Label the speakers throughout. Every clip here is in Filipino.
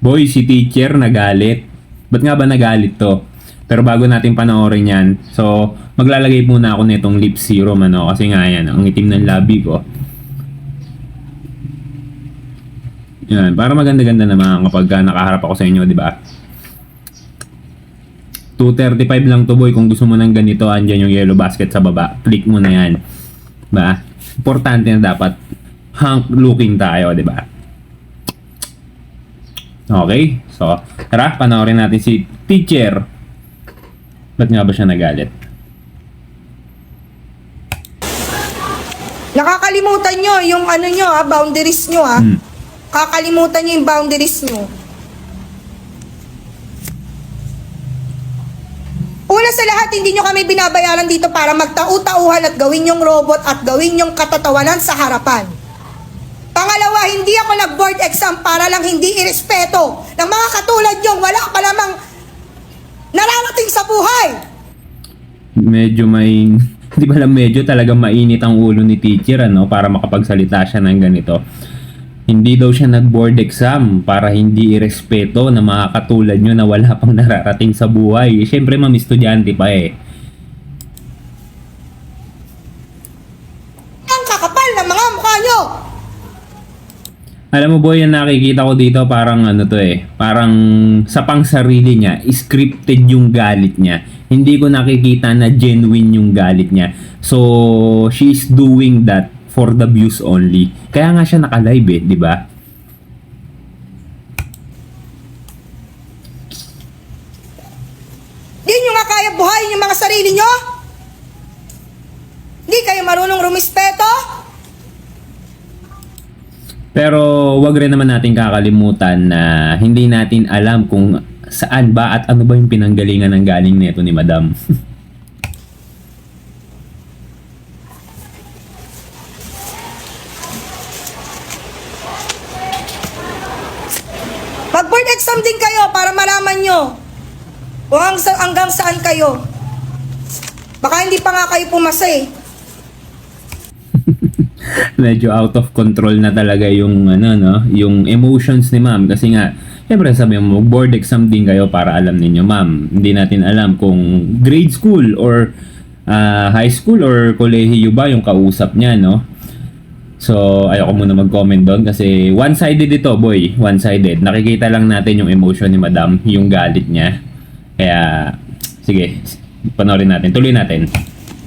Speaker 1: Boy, si teacher nagalit. Ba't nga ba nagalit to? Pero bago natin panoorin yan, so maglalagay muna ako nitong lip serum ano, kasi nga yan, ang itim ng labi ko. Yan, para maganda-ganda naman kapag nakaharap ako sa inyo, di ba? 235 lang to boy, kung gusto mo ng ganito, andyan yung yellow basket sa baba. Click mo na yan. Ba? Importante na dapat hunk looking tayo, di ba? Okay, so tara, panoorin natin si teacher. Ba't nga ba siya nagalit?
Speaker 2: Nakakalimutan nyo yung ano nyo boundaries nyo Kakalimutan nyo yung boundaries nyo. Una sa lahat, hindi nyo kami binabayaran dito para magtau-tauhan at gawin yung robot at gawin yung katatawanan sa harapan. Pangalawa, hindi ako nag-board exam para lang hindi irespeto ng mga katulad nyo. Wala pa namang nararating sa buhay.
Speaker 1: Medyo may, hindi ba lang, medyo talagang mainit ang ulo ni teacher ano, para makapagsalita siya ng ganito. Hindi daw siya nag-board exam para hindi irespeto ng mga katulad nyo na wala pang nararating sa buhay. Siyempre, ma'am, estudyante pa eh.
Speaker 2: Ang kakapal ng mga mukha nyo.
Speaker 1: Alam mo boy, yung nakikita ko dito parang ano to eh, parang sa pang sarili niya, scripted yung galit niya. Hindi ko nakikita na genuine yung galit niya. So, she's doing that for the views only. Kaya nga siya naka-live eh, di ba?
Speaker 2: Di nyo nga kaya buhayin yung mga sarili nyo? Di kayo marunong rumispeto?
Speaker 1: Pero wag rin naman natin kakalimutan na hindi natin alam kung saan ba at ano ba yung pinanggalingan ng galing nito ni Madam.
Speaker 2: Mag-board exam din kayo para malaman nyo kung hanggang saan kayo. Baka hindi pa nga kayo pumasa eh.
Speaker 1: Medyo out of control na talaga yung ano no, yung emotions ni Ma'am kasi nga siyempre sabi mo board exam din kayo para alam ninyo Ma'am. Hindi natin alam kung grade school or high school or kolehiyo ba yung kausap niya no. So ayoko muna mag-comment doon kasi one-sided ito boy, one-sided. Nakikita lang natin yung emotion ni Madam, yung galit niya. Kaya sige, panoorin natin, tuloy natin.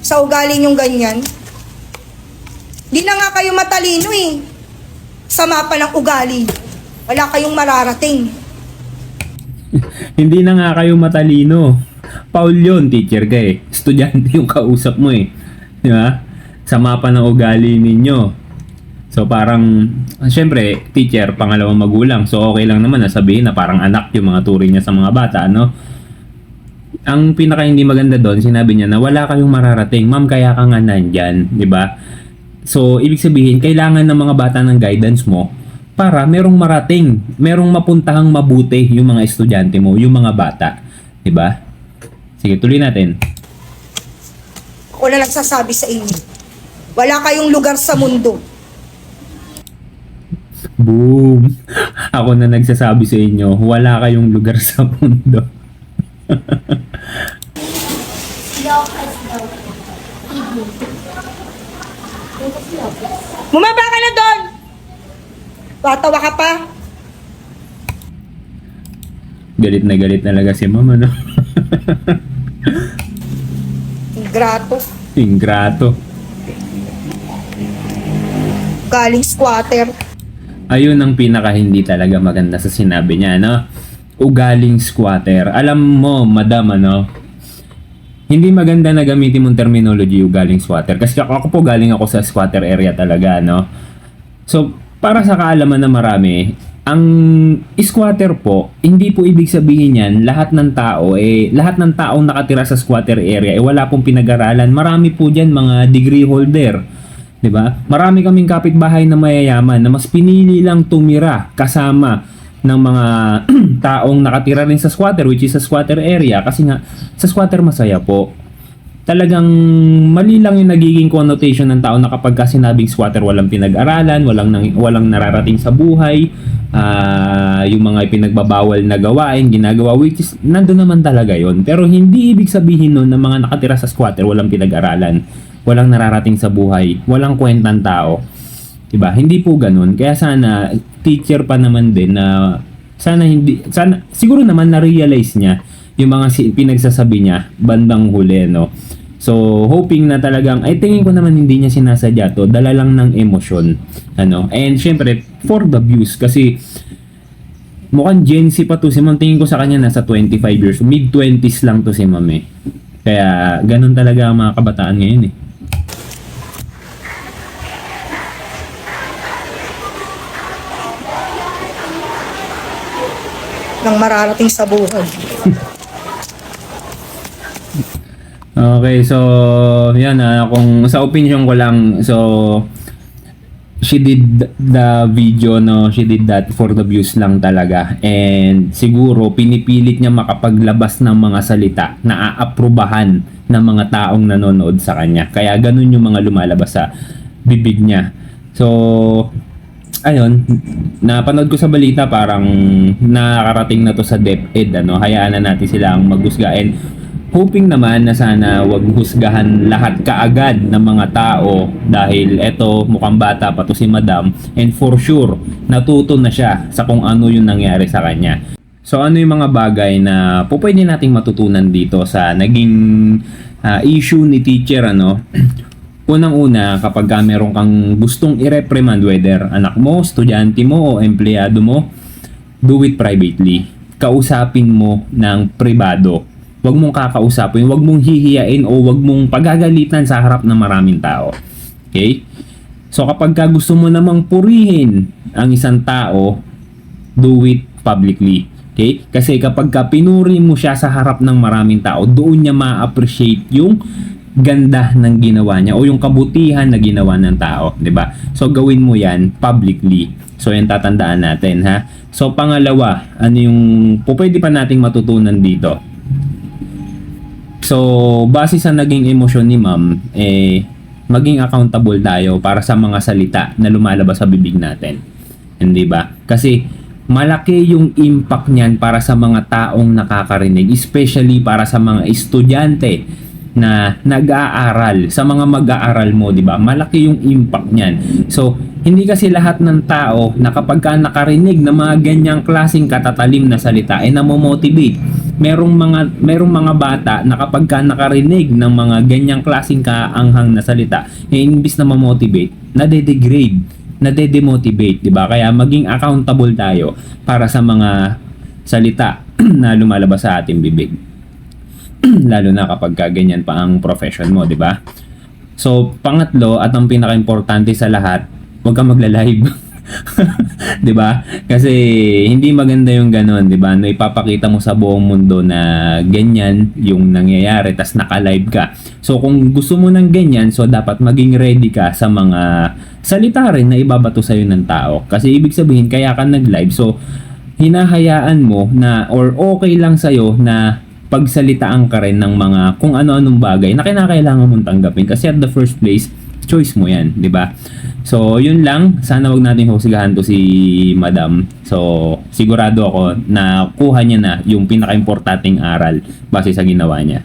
Speaker 2: Sa ugali nyong ganyan, di na nga kayo matalino eh. Sama pa ng ugali. Wala kayong mararating.
Speaker 1: Hindi na nga kayo matalino. Paul yun, teacher ka eh. Estudyante yung kausap mo eh. Di ba? Sama pa ng ugali ninyo. So parang, syempre, teacher, pangalawang magulang. So okay lang naman na sabihin na parang anak yung mga turing niya sa mga bata, no? Ang pinaka hindi maganda doon, sinabi niya na wala kayong mararating. Ma'am, kaya ka nga nandyan, di ba? So, ibig sabihin, kailangan ng mga bata ng guidance mo para merong marating, merong mapuntahang mabuti yung mga estudyante mo, yung mga bata. Diba? Sige, tuloy natin.
Speaker 2: Ako na nagsasabi sa inyo, wala kayong lugar sa mundo.
Speaker 1: Boom! Ako na nagsasabi sa inyo, wala kayong lugar sa mundo.
Speaker 2: Bumaba ka na doon! Tatawa ka pa?
Speaker 1: Galit na galit talaga si Mama, no?
Speaker 2: Ingrato.
Speaker 1: Ingrato.
Speaker 2: Galing squatter.
Speaker 1: Ayun ang pinaka hindi talaga maganda sa sinabi niya, no? Ugaling squatter. Alam mo, Madam, ano? Hindi maganda na gamitin mong terminology ugaling squatter. Kasi ako po galing ako sa squatter area talaga, no? So, para sa kaalaman na marami, ang squatter po, hindi po ibig sabihin yan, lahat ng tao, lahat ng taong nakatira sa squatter area, wala pong pinag-aralan. Marami po dyan mga degree holder. Diba? Marami kaming kapitbahay na mayayaman na mas pinili lang tumira kasama ng mga taong nakatira rin sa squatter, which is sa squatter area, kasi nga sa squatter masaya po. Talagang mali lang yung nagiging connotation ng tao na kapag sinabing squatter walang pinag-aralan, walang nararating sa buhay, yung mga ipinagbabawal na gawain, ginagawa, which is, nandun naman talaga yon. Pero hindi ibig sabihin nun na mga nakatira sa squatter, walang pinag-aralan, walang nararating sa buhay, walang kwentang tao. Diba? Hindi po ganun. Kaya sana, teacher pa naman din na, sana siguro naman na-realize niya yung mga pinagsasabi niya bandang huli, no? So, hoping na talagang, ay tingin ko naman hindi niya sinasadya to, dala lang ng emosyon, ano? And syempre, for the views, kasi mukhang Gen Z pa to si Ma'am. Tingin ko sa kanya nasa 25 years, mid-20s lang to si Ma'am eh. Kaya, ganun talaga ang mga kabataan ngayon eh.
Speaker 2: Nang mararating sa buhay.
Speaker 1: Okay, so yan kung sa opinion ko lang, so she did the video, no, she did that for the views lang talaga, and siguro pinipilit niya makapaglabas ng mga salita na aaprubahan ng mga taong nanonood sa kanya, kaya ganun yung mga lumalabas sa bibig niya. So ayun, napanood ko sa balita, parang nakarating na to sa DepEd, ano, hayaan na natin sila ang maghusga, and hoping naman na sana wag husgahan lahat kaagad ng mga tao, dahil eto mukhang bata pa to si Madam, and for sure natuto na siya sa kung ano yung nangyari sa kanya. So ano yung mga bagay na pwede nating matutunan dito sa naging issue ni teacher, ano? Unang-una, kapag meron kang gustong i-reprimand, whether anak mo, estudyante mo o empleyado mo, do it privately. Kausapin mo ng pribado. Huwag mong kakausapin, huwag mong hihiyain o huwag mong pagagalitan sa harap ng maraming tao. Okay? So kapag gusto mo namang purihin ang isang tao, do it publicly. Okay? Kasi kapag pinuri mo siya sa harap ng maraming tao, doon niya ma-appreciate yung ganda ng ginawa niya o yung kabutihan na ginawa ng tao, 'di ba? So gawin mo 'yan publicly. So yan tatandaan natin, ha. So pangalawa, ano yung pwede pa nating matutunan dito? So base sa naging emosyon ni Ma'am, maging accountable tayo para sa mga salita na lumalabas sa bibig natin. Hindi ba? Kasi malaki yung impact niyan para sa mga taong nakakarinig, especially para sa mga estudyante na nag-aaral, sa mga mag-aaral mo, di ba? Malaki yung impact niyan. So, hindi kasi lahat ng tao na kapag nakarinig ng mga ganyang klaseng katatalim na salita ay namomotivate. Merong mga bata na kapag nakarinig ng mga ganyang klaseng kaanghang na salita, imbis na ma-motivate, nade-degrade, nade-demotivate, di ba? Kaya maging accountable tayo para sa mga salita na lumalabas sa ating bibig. Lalo na kapag ganyan pa ang profession mo, di ba? So, pangatlo at ang pinaka-importante sa lahat, huwag kang magla-live. 'Di ba? Kasi hindi maganda yung ganoon, 'di ba? No, ipapakita mo sa buong mundo na ganyan yung nangyayari tas naka-live ka. So, kung gusto mo ng ganyan, so dapat maging ready ka sa mga salita rin na ibabato sa ng tao. Kasi ibig sabihin kaya ka nag-live. So, hinahayaan mo na or okay lang sa'yo na pagsalitaan ka rin ng mga kung ano-anong bagay na kinakailangan mong tanggapin, kasi at the first place choice mo yan, di ba? So yun lang, sana wag natin husgahan to si Madam. So sigurado ako na kuha niya na yung pinaka-importanting aral base sa ginawa niya.